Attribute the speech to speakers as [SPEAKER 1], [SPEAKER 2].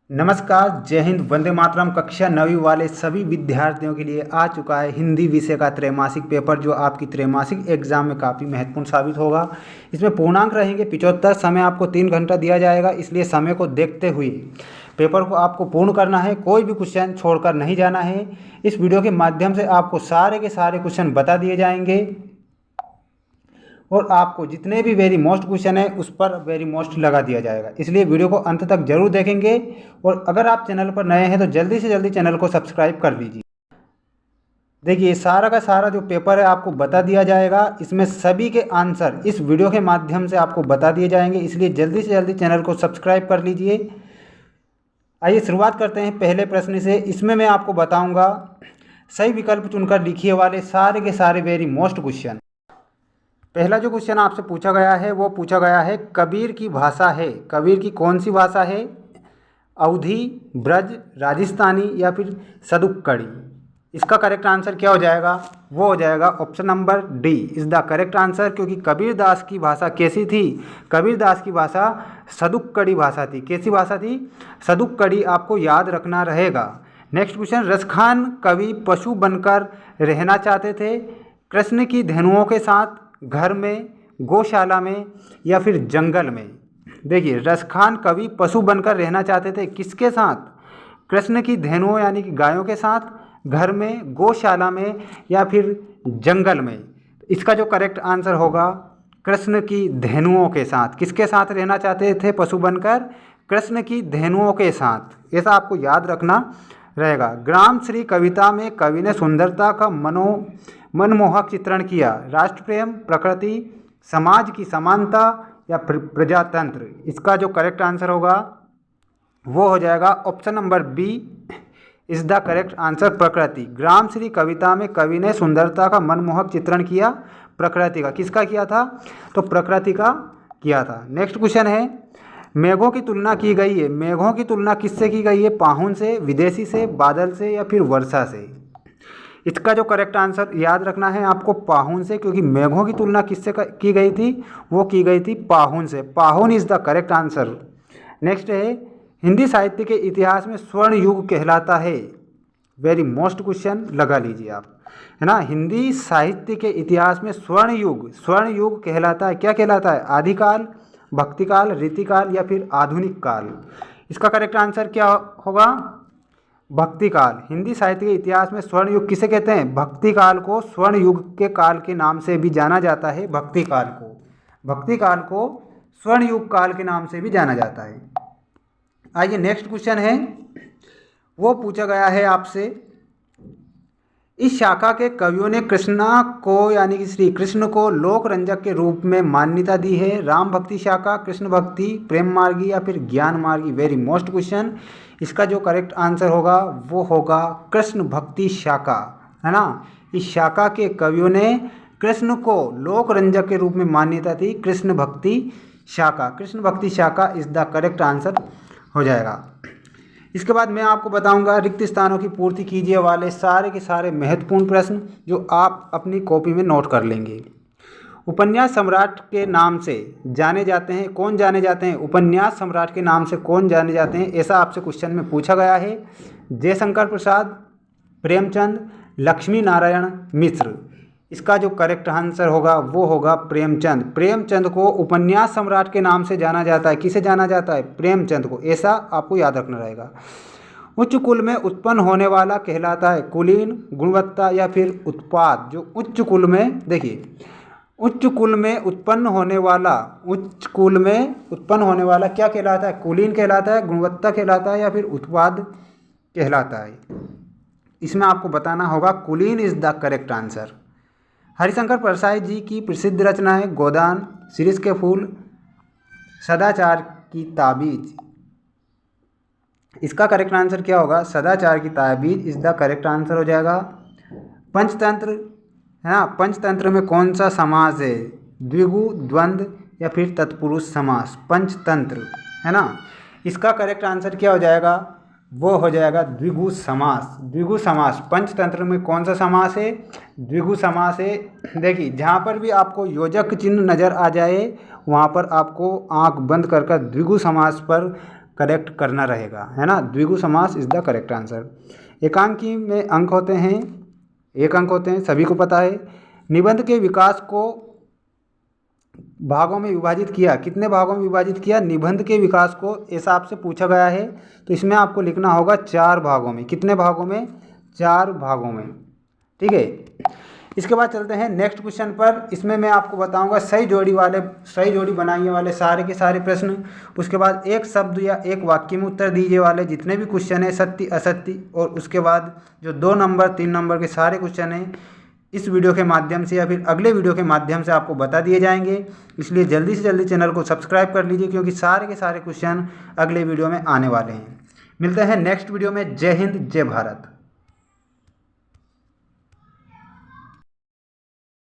[SPEAKER 1] नमस्कार, जय हिंद, वंदे मातरम। कक्षा 9वीं वाले सभी विद्यार्थियों के लिए आ चुका है हिंदी विषय का त्रैमासिक पेपर, जो आपकी त्रैमासिक एग्जाम में काफ़ी महत्वपूर्ण साबित होगा। इसमें पूर्णांक रहेंगे 75। समय आपको 3 घंटा दिया जाएगा, इसलिए समय को देखते हुए पेपर को आपको पूर्ण करना है। कोई भी क्वेश्चन छोड़कर नहीं जाना है। इस वीडियो के माध्यम से आपको सारे के सारे क्वेश्चन बता दिए जाएंगे और आपको जितने भी वेरी मोस्ट क्वेश्चन है उस पर वेरी मोस्ट लगा दिया जाएगा। इसलिए वीडियो को अंत तक जरूर देखेंगे और अगर आप चैनल पर नए हैं तो जल्दी से जल्दी चैनल को सब्सक्राइब कर लीजिए। देखिए, सारा का सारा जो पेपर है आपको बता दिया जाएगा। इसमें सभी के आंसर इस वीडियो के माध्यम से आपको बता दिए जाएंगे, इसलिए जल्दी से जल्दी चैनल को सब्सक्राइब कर लीजिए। आइए शुरुआत करते हैं पहले प्रश्न से। इसमें मैं आपको बताऊँगा सही विकल्प चुनकर लिखिए वाले सारे के सारे वेरी मोस्ट क्वेश्चन। पहला जो क्वेश्चन आपसे पूछा गया है वो पूछा गया है कबीर की भाषा है। कबीर की कौन सी भाषा है? अवधी, ब्रज, राजस्थानी या फिर सदुक्कड़ी। इसका करेक्ट आंसर क्या हो जाएगा? वो हो जाएगा option number D is the correct answer, क्योंकि कबीर दास की भाषा कैसी थी? कबीर दास की भाषा सदुक्कड़ी भाषा थी। कैसी भाषा थी? सदुक्कड़ी। आपको याद रखना रहेगा। नेक्स्ट क्वेश्चन, रसखान कवि पशु बनकर रहना चाहते थे। कृष्ण की धेनुओं के साथ, घर में, गौशाला में या फिर जंगल में। देखिए, रसखान कवि पशु बनकर रहना चाहते थे किसके साथ? कृष्ण की धेनुओं यानी कि गायों के साथ, घर में, गौशाला में या फिर जंगल में। इसका जो करेक्ट आंसर होगा कृष्ण की धेनुओं के साथ। किसके साथ रहना चाहते थे पशु बनकर? कृष्ण की धेनुओं के साथ। ऐसा आपको याद रखना रहेगा। ग्राम श्री कविता में कवि ने सुंदरता का मनमोहक चित्रण किया। राष्ट्र प्रेम, प्रकृति, समाज की समानता या प्रजातंत्र। इसका जो करेक्ट आंसर होगा वो हो जाएगा option number B is the correct answer, प्रकृति। ग्राम श्री कविता में कवि ने सुंदरता का मनमोहक चित्रण किया। प्रकृति का। किसका किया था? तो प्रकृति का किया था। नेक्स्ट क्वेश्चन है, मेघों की तुलना की गई है। मेघों की तुलना किससे की गई है? पाहुन से, विदेशी से, बादल से या फिर वर्षा से। इसका जो करेक्ट आंसर याद रखना है आपको पाहुन से, क्योंकि मेघों की तुलना किससे की गई थी? वो की गई थी पाहुन से। पाहुन is the correct answer. Next है, हिंदी साहित्य के इतिहास में स्वर्ण युग कहलाता है। वेरी मोस्ट क्वेश्चन लगा लीजिए आप, है ना। हिंदी साहित्य के इतिहास में स्वर्ण युग कहलाता है। क्या कहलाता है? आदिकाल, भक्तिकाल, रीतिकाल या फिर आधुनिक काल। इसका करेक्ट आंसर क्या होगा? भक्तिकाल। हिंदी साहित्य के इतिहास में स्वर्ण युग किसे कहते हैं? भक्तिकाल को स्वर्ण युग के काल के नाम से भी जाना जाता है। भक्तिकाल को स्वर्ण युग काल के नाम से भी जाना जाता है। आइए नेक्स्ट क्वेश्चन है, वो पूछा गया है आपसे, इस शाखा के कवियों ने कृष्णा को यानी कि श्री कृष्ण को लोक रंजक के रूप में मान्यता दी है। राम भक्ति शाखा, कृष्ण भक्ति, प्रेम मार्गी या फिर ज्ञान मार्गी। Very most question. इसका जो करेक्ट आंसर होगा वो होगा कृष्ण भक्ति शाखा, है ना। इस शाखा के कवियों ने कृष्ण को लोक रंजक के रूप में मान्यता दी। कृष्ण भक्ति शाखा इज द करेक्ट आंसर हो जाएगा। इसके बाद मैं आपको बताऊंगा रिक्त स्थानों की पूर्ति कीजिए वाले सारे के सारे महत्वपूर्ण प्रश्न, जो आप अपनी कॉपी में नोट कर लेंगे। उपन्यास सम्राट के नाम से जाने जाते हैं। कौन जाने जाते हैं? उपन्यास सम्राट के नाम से कौन जाने जाते हैं? ऐसा आपसे क्वेश्चन में पूछा गया है। जयशंकर प्रसाद, प्रेमचंद, लक्ष्मी नारायण मिश्र। इसका जो करेक्ट आंसर होगा वो होगा प्रेमचंद। प्रेमचंद को उपन्यास सम्राट के नाम से जाना जाता है। किसे जाना जाता है? प्रेमचंद को। ऐसा आपको याद रखना रहेगा। उच्च कुल में उत्पन्न होने वाला कहलाता है कुलीन, गुणवत्ता या फिर उत्पाद। जो उच्च कुल में, देखिए, उच्च कुल में उत्पन्न होने वाला क्या कहलाता है? कुलीन कहलाता है, गुणवत्ता कहलाता है या फिर उत्पाद कहलाता है। इसमें आपको बताना होगा कुलीन is the correct answer. Harishankar Parsai ji की प्रसिद्ध रचना है गोदान, शिरीष के फूल, सदाचार की ताबीज। इसका करेक्ट आंसर क्या होगा? सदाचार की ताबीज इज द करेक्ट आंसर हो जाएगा। पंचतंत्र, है ना। पंचतंत्र में कौन सा समास है? द्विगु, द्वंद्व या फिर तत्पुरुष समास। पंचतंत्र, है ना। इसका करेक्ट आंसर क्या हो जाएगा? वो हो जाएगा द्विगु समास। पंचतंत्र में कौन सा समास है? द्विगु समास है। देखिए, जहाँ पर भी आपको योजक चिन्ह नज़र आ जाए वहाँ पर आपको आंख बंद कर द्विगु समास पर करेक्ट करना रहेगा, है ना। द्विगु समास इज द करेक्ट आंसर। एकांकी में अंक होते हैं, 1 अंक होते हैं, सभी को पता है। निबंध के विकास को भागों में विभाजित किया, कितने भागों में विभाजित किया? निबंध के विकास को ऐसा आपसे पूछा गया है तो इसमें आपको लिखना होगा 4 भागों में। कितने भागों में? 4 भागों में, ठीक है। इसके बाद चलते हैं नेक्स्ट क्वेश्चन पर। इसमें मैं आपको बताऊंगा सही जोड़ी बनाइए वाले सारे के सारे प्रश्न। उसके बाद एक शब्द या एक वाक्य में उत्तर दीजिए वाले जितने भी क्वेश्चन है, सत्य असत्य। और उसके बाद जो 2 नंबर 3 नंबर के सारे क्वेश्चन हैं इस वीडियो के माध्यम से या फिर अगले वीडियो के माध्यम से आपको बता दिए जाएंगे। इसलिए जल्दी से जल्दी चैनल को सब्सक्राइब कर लीजिए क्योंकि सारे के सारे क्वेश्चन अगले वीडियो में आने वाले हैं। मिलते हैं नेक्स्ट वीडियो में। जय हिंद, जय भारत।